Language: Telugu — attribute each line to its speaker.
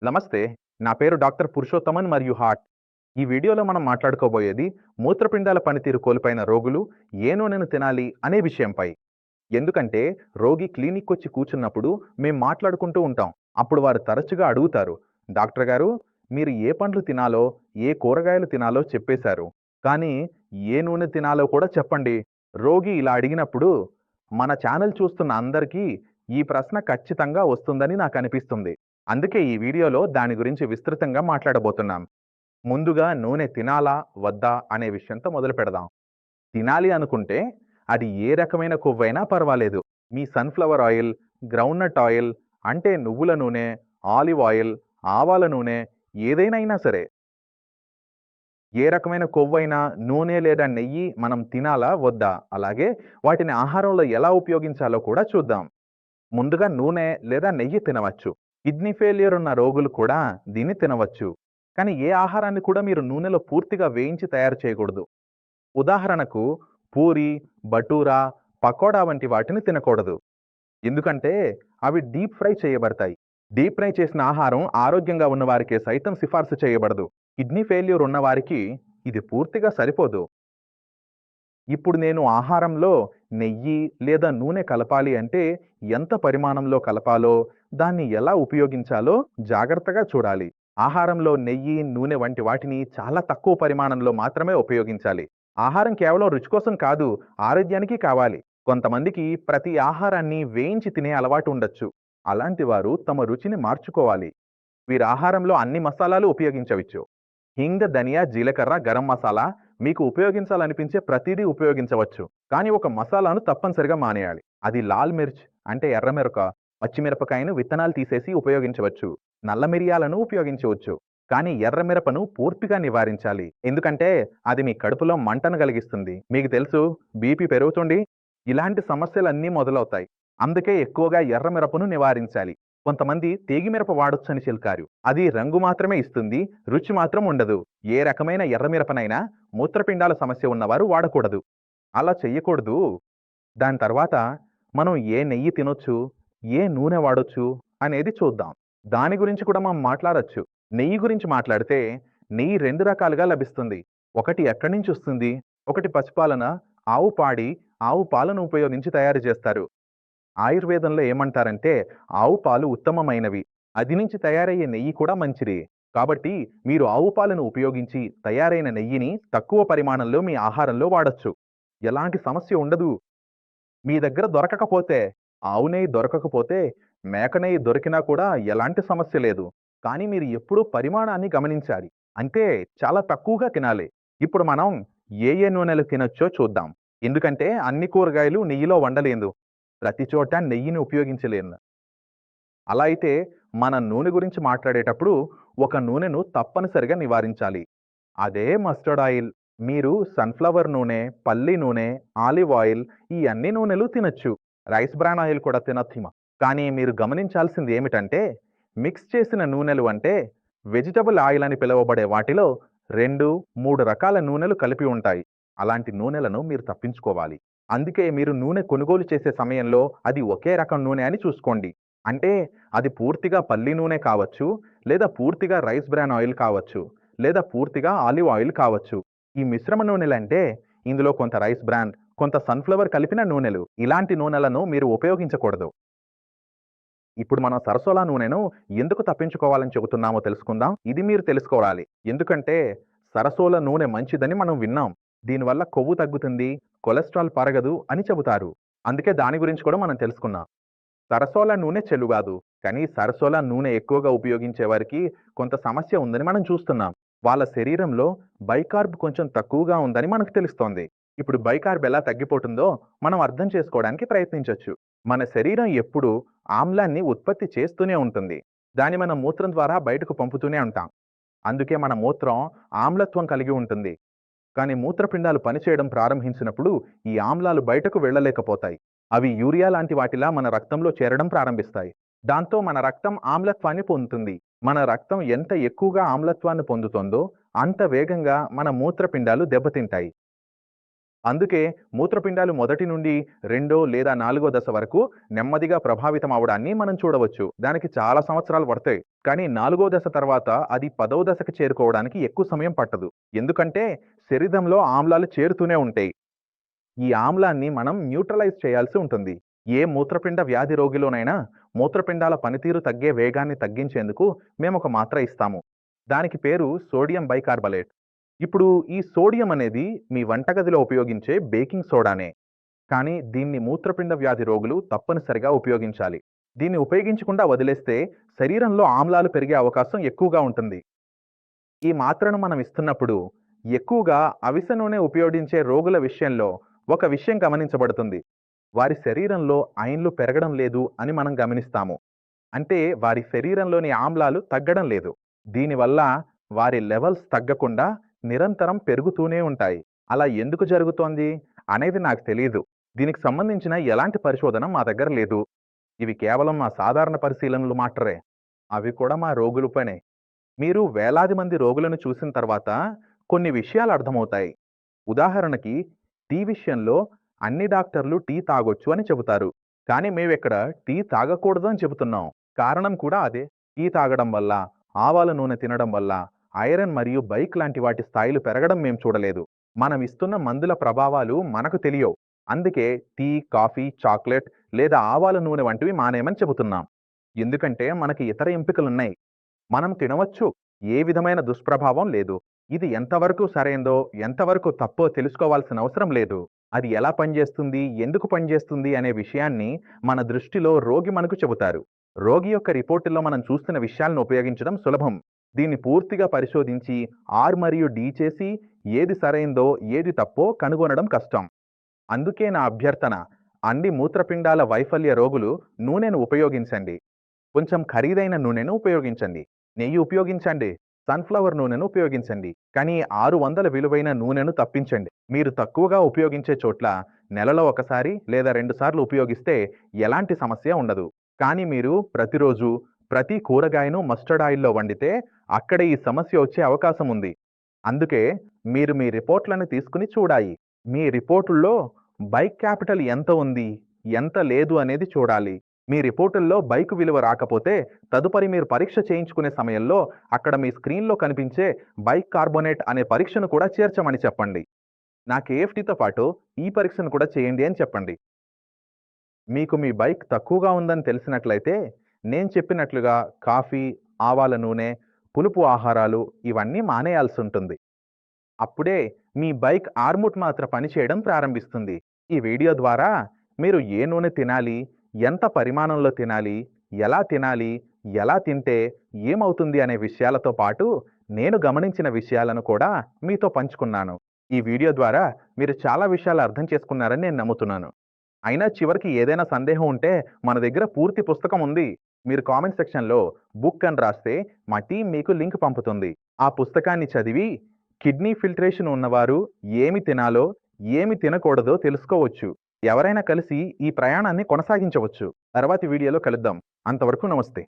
Speaker 1: నమస్తే. నా పేరు డాక్టర్ పురుషోత్తమన్ మరియు హార్ట్. ఈ వీడియోలో మనం మాట్లాడుకోబోయేది మూత్రపిండాల పనితీరు కోల్పోయిన రోగులు ఏ నూనెను తినాలి అనే విషయంపై. ఎందుకంటే రోగి క్లినిక్‌కొచ్చి కూర్చున్నప్పుడు మేం మాట్లాడుకుంటూ ఉంటాం. అప్పుడు వారు తరచుగా అడుగుతారు, డాక్టర్ గారు మీరు ఏ పండ్లు తినాలో, ఏ కూరగాయలు తినాలో చెప్పేశారు. కానీ ఏ నూనె తినాలో కూడా చెప్పండి. రోగి ఇలా అడిగినప్పుడు మన ఛానల్ చూస్తున్న అందరికీ ఈ ప్రశ్న ఖచ్చితంగా వస్తుందని నాకనిపిస్తుంది. అందుకే ఈ వీడియోలో దాని గురించి విస్తృతంగా మాట్లాడబోతున్నాం. ముందుగా నూనె తినాలా? వద్దా? అనే విషయంతో మొదలుపెడదాం. తినాలి అనుకుంటే అది ఏ రకమైన కొవ్వైనా పర్వాలేదు. మీ సన్‌ఫ్లవర్ ఆయిల్, గ్రౌండ్‌నట్ ఆయిల్ అంటే నువ్వుల నూనె, ఆలివ్ ఆయిల్, ఆవాల నూనె ఏదైనా సరే. ఏ రకమైన కొవ్వైనా, నూనె లేదా నెయ్యి మనం తినాలా? వద్దా? అలాగే వాటిని ఆహారంలో ఎలా ఉపయోగించాలో కూడా చూద్దాం. ముందుగా నూనె లేదా నెయ్యి తినవచ్చు. కిడ్నీ ఫెయిల్యూర్ ఉన్న రోగులు కూడా దీన్ని తినవచ్చు. కానీ ఏ ఆహారాన్ని కూడా మీరు నూనెలో పూర్తిగా వేయించి తయారు చేయకూడదు. ఉదాహరణకు పూరి, బటూరా, పకోడా వంటి వాటిని తినకూడదు. ఎందుకంటే అవి డీప్ ఫ్రై చేయబడతాయి. డీప్ ఫ్రై చేసిన ఆహారం ఆరోగ్యంగా ఉన్న వారికే సైతం సిఫార్సు చేయబడదు. కిడ్నీ ఫెయిల్యూర్ ఉన్న వారికి ఇది పూర్తిగా సరిపోదు. ఇప్పుడు నేను ఆహారంలో నెయ్యి లేదా నూనె కలపాలి అంటే ఎంత పరిమాణంలో కలపాలో, దాన్ని ఎలా ఉపయోగించాలో జాగ్రత్తగా చూడాలి. ఆహారంలో నెయ్యి, నూనె వంటి వాటిని చాలా తక్కువ పరిమాణంలో మాత్రమే ఉపయోగించాలి. ఆహారం కేవలం రుచి కోసం కాదు, ఆరోగ్యానికి కావాలి. కొంతమందికి ప్రతి ఆహారాన్ని వేయించి తినే అలవాటు ఉండొచ్చు. అలాంటి వారు తమ రుచిని మార్చుకోవాలి. వీరు ఆహారంలో అన్ని మసాలాలు ఉపయోగించవచ్చు. హింగ్, ధనియా, జీలకర్ర, గరం మసాలా మీకు ఉపయోగించాలనిపించే ప్రతిదీ ఉపయోగించవచ్చు. కానీ ఒక మసాలాను తప్పనిసరిగా మానేయాలి. అది లాల్ మిర్చ్ అంటే ఎర్రమిరప, పచ్చిమిరపకాయను విత్తనాలు తీసేసి ఉపయోగించవచ్చు. నల్ల మిరియాలను ఉపయోగించవచ్చు. కానీ ఎర్రమిరపను పూర్తిగా నివారించాలి. ఎందుకంటే అది మీ కడుపులో మంటను కలిగిస్తుంది. మీకు తెలుసు, బీపీ పెరుగుతుంది. ఇలాంటి సమస్యలన్నీ మొదలవుతాయి. అందుకే ఎక్కువగా ఎర్రమిరపను నివారించాలి. కొంతమంది తేగిమిరప వాడొచ్చని చిలికారు. అది రంగు మాత్రమే ఇస్తుంది, రుచి మాత్రం ఉండదు. ఏ రకమైన ఎర్రమిరపనైనా మూత్రపిండాల సమస్య ఉన్నవారు వాడకూడదు. అలా చెయ్యకూడదు. దాని తర్వాత మనం ఏ నెయ్యి తినొచ్చు, ఏ నూనె వాడొచ్చు అనేది చూద్దాం. దాని గురించి కూడా మనం మాట్లాడొచ్చు. నెయ్యి గురించి మాట్లాడితే నెయ్యి 2 రకాలుగా లభిస్తుంది. ఒకటి ఎక్కడి నుంచి వస్తుంది? ఒకటి పసిపాలన, ఆవు పాడి, ఆవు పాలను ఉపయోగించి తయారు చేస్తారు. ఆయుర్వేదంలో ఏమంటారంటే ఆవు పాలు ఉత్తమమైనవి. అది నుంచి తయారయ్యే నెయ్యి కూడా మంచిది. కాబట్టి మీరు ఆవు పాలను ఉపయోగించి తయారైన నెయ్యిని తక్కువ పరిమాణంలో మీ ఆహారంలో వాడొచ్చు. ఎలాంటి సమస్య ఉండదు. మీ దగ్గర దొరకకపోతే, ఆవు నెయ్యి దొరకకపోతే మేక నెయ్యి దొరికినా కూడా ఎలాంటి సమస్య లేదు. కానీ మీరు ఎప్పుడూ పరిమాణాన్ని గమనించాలి. అంటే చాలా తక్కువగా తినాలి. ఇప్పుడు మనం ఏ నూనెలు తినొచ్చో చూద్దాం. ఎందుకంటే అన్ని కూరగాయలు నెయ్యిలో వండలేదు. ప్రతి చోట నెయ్యిని ఉపయోగించలేను. అలా అయితే మన నూనె గురించి మాట్లాడేటప్పుడు ఒక నూనెను తప్పనిసరిగా నివారించాలి. అదే మస్టర్డ్ ఆయిల్. మీరు సన్‌ఫ్లవర్ నూనె, పల్లి నూనె, ఆలివ్ ఆయిల్ ఈ అన్ని నూనెలు తినొచ్చు. రైస్ బ్రాన్ ఆయిల్ కూడా తినొచ్చు. కానీ మీరు గమనించాల్సింది ఏమిటంటే మిక్స్ చేసిన నూనెలు అంటే వెజిటబుల్ ఆయిల్ అని పిలువబడే వాటిలో 2, 3 రకాల నూనెలు కలిపి ఉంటాయి. అలాంటి నూనెలను మీరు తప్పించుకోవాలి. అందుకే మీరు నూనె కొనుగోలు చేసే సమయంలో అది ఒకే రకం నూనె అని చూసుకోండి. అంటే అది పూర్తిగా పల్లి నూనె కావచ్చు, లేదా పూర్తిగా రైస్ బ్రాన్ ఆయిల్ కావచ్చు, లేదా పూర్తిగా ఆలివ్ ఆయిల్ కావచ్చు. ఈ మిశ్రమ నూనెలంటే ఇందులో కొంత రైస్ బ్రాన్, కొంత సన్‌ఫ్లవర్ కలిపిన నూనెలు. ఇలాంటి నూనెలను మీరు ఉపయోగించకూడదు. ఇప్పుడు మనం సరసోలా నూనెను ఎందుకు తప్పించుకోవాలని చెబుతున్నామో తెలుసుకుందాం. ఇది మీరు తెలుసుకోవాలి. ఎందుకంటే సరసోల నూనె మంచిదని మనం విన్నాం. దీనివల్ల కొవ్వు తగ్గుతుంది, కొలెస్ట్రాల్ పెరగదు అని చెబుతారు. అందుకే దాని గురించి కూడా మనం తెలుసుకున్నాం. సరసోల నూనె చెలుగాదు. కానీ సరసోల నూనె ఎక్కువగా ఉపయోగించే వారికి కొంత సమస్య ఉందని మనం చూస్తున్నాం. వాళ్ళ శరీరంలో బైకార్బ్ కొంచెం తక్కువగా ఉందని మనకు తెలుస్తోంది. ఇప్పుడు బైకార్బ్ ఎలా తగ్గిపోతుందో మనం అర్థం చేసుకోవడానికి ప్రయత్నించొచ్చు. మన శరీరం ఎప్పుడూ ఆమ్లాన్ని ఉత్పత్తి చేస్తూనే ఉంటుంది. దాన్ని మన మూత్రం ద్వారా బయటకు పంపుతూనే ఉంటాం. అందుకే మన మూత్రం ఆమ్లత్వం కలిగి ఉంటుంది. కానీ మూత్రపిండాలు పనిచేయడం ప్రారంభించినప్పుడు ఈ ఆమ్లాలు బయటకు వెళ్ళలేకపోతాయి. అవి యూరియా లాంటి వాటిలా మన రక్తంలో చేరడం ప్రారంభిస్తాయి. దాంతో మన రక్తం ఆమ్లత్వాన్ని పొందుతుంది. మన రక్తం ఎంత ఎక్కువగా ఆమ్లత్వాన్ని పొందుతుందో అంత వేగంగా మన మూత్రపిండాలు దెబ్బతింటాయి. అందుకే మూత్రపిండాలు మొదటి నుండి రెండో లేదా నాలుగో దశ వరకు నెమ్మదిగా ప్రభావితం అవడాన్ని మనం చూడవచ్చు. దానికి చాలా సంవత్సరాలు పడతాయి. కానీ నాలుగో దశ తర్వాత అది 10వ దశకు చేరుకోవడానికి ఎక్కువ సమయం పట్టదు. ఎందుకంటే శరీరంలో ఆమ్లాలు చేరుతూనే ఉంటాయి. ఈ ఆమ్లాన్ని మనం న్యూట్రలైజ్ చేయాల్సి ఉంటుంది. ఏ మూత్రపిండ వ్యాధి రోగిలోనైనా మూత్రపిండాల పనితీరు తగ్గే వేగాన్ని తగ్గించేందుకు మేమొక మాత్ర ఇస్తాము. దానికి పేరు సోడియం బైకార్బలేట్. ఇప్పుడు ఈ సోడియం అనేది మీ వంటగదిలో ఉపయోగించే బేకింగ్ సోడానే. కానీ దీన్ని మూత్రపిండ వ్యాధి రోగులు తప్పనిసరిగా ఉపయోగించాలి. దీన్ని ఉపయోగించకుండా వదిలేస్తే శరీరంలో ఆమ్లాలు పెరిగే అవకాశం ఎక్కువగా ఉంటుంది. ఈ మాత్రను మనం ఇస్తున్నప్పుడు ఎక్కువగా అవిసె నూనె ఉపయోగించే రోగుల విషయంలో ఒక విషయం గమనించబడుతుంది. వారి శరీరంలో ఐన్లు పెరగడం లేదు అని మనం గమనిస్తాము. అంటే వారి శరీరంలోని ఆమ్లాలు తగ్గడం లేదు. దీనివల్ల వారి లెవెల్స్ తగ్గకుండా నిరంతరం పెరుగుతూనే ఉంటాయి. అలా ఎందుకు జరుగుతోంది అనేది నాకు తెలియదు. దీనికి సంబంధించిన ఎలాంటి పరిశోధన మా దగ్గర లేదు. ఇవి కేవలం మా సాధారణ పరిశీలనలు మాత్రమే. అవి కూడా మా రోగుల పనే. మీరు వేలాది మంది రోగులను చూసిన తర్వాత కొన్ని విషయాలు అర్థమవుతాయి. ఉదాహరణకి టీ విషయంలో అన్ని డాక్టర్లు టీ తాగొచ్చు అని చెబుతారు. కానీ మేమిక్కడ టీ తాగకూడదు అని చెబుతున్నాం. కారణం కూడా అదే. టీ తాగడం వల్ల, ఆవాల నూనె తినడం వల్ల ఐరన్ మరియు బైక్ లాంటి వాటి స్థాయిలు పెరగడం మేము చూడలేదు. మనం ఇస్తున్న మందుల ప్రభావాలు మనకు తెలియవు. అందుకే టీ, కాఫీ, చాక్లెట్ లేదా ఆవాల నూనె వంటివి మానేయమని చెబుతున్నాం. ఎందుకంటే మనకి ఇతర ఎంపికలున్నాయి. మనం తినవచ్చు. ఏ విధమైన దుష్ప్రభావం లేదు. ఇది ఎంతవరకు సరైందో, ఎంతవరకు తప్పో తెలుసుకోవాల్సిన అవసరం లేదు. అది ఎలా పనిచేస్తుంది, ఎందుకు పనిచేస్తుంది అనే విషయాన్ని మన దృష్టిలో రోగి మనకు చెబుతారు. రోగి యొక్క రిపోర్టుల్లో మనం చూస్తున్న విషయాలను ఉపయోగించడం సులభం. దీన్ని పూర్తిగా పరిశోధించి ఆర్ మరియు డి చేసి ఏది సరైందో, ఏది తప్పో కనుగొనడం కష్టం. అందుకే నా అభ్యర్థన, అన్ని మూత్రపిండాల వైఫల్య రోగులు నూనెను ఉపయోగించండి. కొంచెం ఖరీదైన నూనెను ఉపయోగించండి. నెయ్యి ఉపయోగించండి. సన్ఫ్లవర్ నూనెను ఉపయోగించండి. కానీ 600 విలువైన నూనెను తప్పించండి. మీరు తక్కువగా ఉపయోగించే చోట్ల నెలలో ఒకసారి లేదా 2 సార్లు ఉపయోగిస్తే ఎలాంటి సమస్య ఉండదు. కానీ మీరు ప్రతిరోజు ప్రతి కూరగాయను మస్టర్డ్ ఆయిల్లో వండితే అక్కడ ఈ సమస్య వచ్చే అవకాశం ఉంది. అందుకే మీరు మీ రిపోర్ట్లను తీసుకుని చూడాలి. మీ రిపోర్టుల్లో బైక్ క్యాపిటల్ ఎంత ఉంది, ఎంత లేదు అనేది చూడాలి. మీ రిపోర్టుల్లో బైక్ విలువ రాకపోతే తదుపరి మీరు పరీక్ష చేయించుకునే సమయంలో అక్కడ మీ స్క్రీన్లో కనిపించే బైక్ కార్బోనేట్ అనే పరీక్షను కూడా చేర్చమని చెప్పండి. నా కేఎఫ్టీతో పాటు ఈ పరీక్షను కూడా చేయండి అని చెప్పండి. మీకు మీ బైక్ తక్కువగా ఉందని తెలిసినట్లయితే నేను చెప్పినట్లుగా కాఫీ, ఆవాల నూనె, పులుపు ఆహారాలు ఇవన్నీ మానేయాల్సి ఉంటుంది. అప్పుడే మీ బైక్ ఆర్ముట్ మాత్ర పనిచేయడం ప్రారంభిస్తుంది. ఈ వీడియో ద్వారా మీరు ఏ నూనె తినాలి, ఎంత పరిమాణంలో తినాలి, ఎలా తింటే ఏమవుతుంది అనే విషయాలతో పాటు నేను గమనించిన విషయాలను కూడా మీతో పంచుకున్నాను. ఈ వీడియో ద్వారా మీరు చాలా విషయాలు అర్థం చేసుకున్నారని నేను నమ్ముతున్నాను. అయినా చివరికి ఏదైనా సందేహం ఉంటే మన దగ్గర పూర్తి పుస్తకం ఉంది. మీరు కామెంట్ సెక్షన్లో బుక్ అని రాస్తే మా టీం మీకు లింక్ పంపుతుంది. ఆ పుస్తకాన్ని చదివి కిడ్నీ ఫిల్టరేషన్ ఉన్నవారు ఏమి తినాలో, ఏమి తినకూడదో తెలుసుకోవచ్చు. ఎవరైనా కలిసి ఈ ప్రయాణాన్ని కొనసాగించవచ్చు. తర్వాతి వీడియోలో కలుద్దాం. అంతవరకు నమస్తే.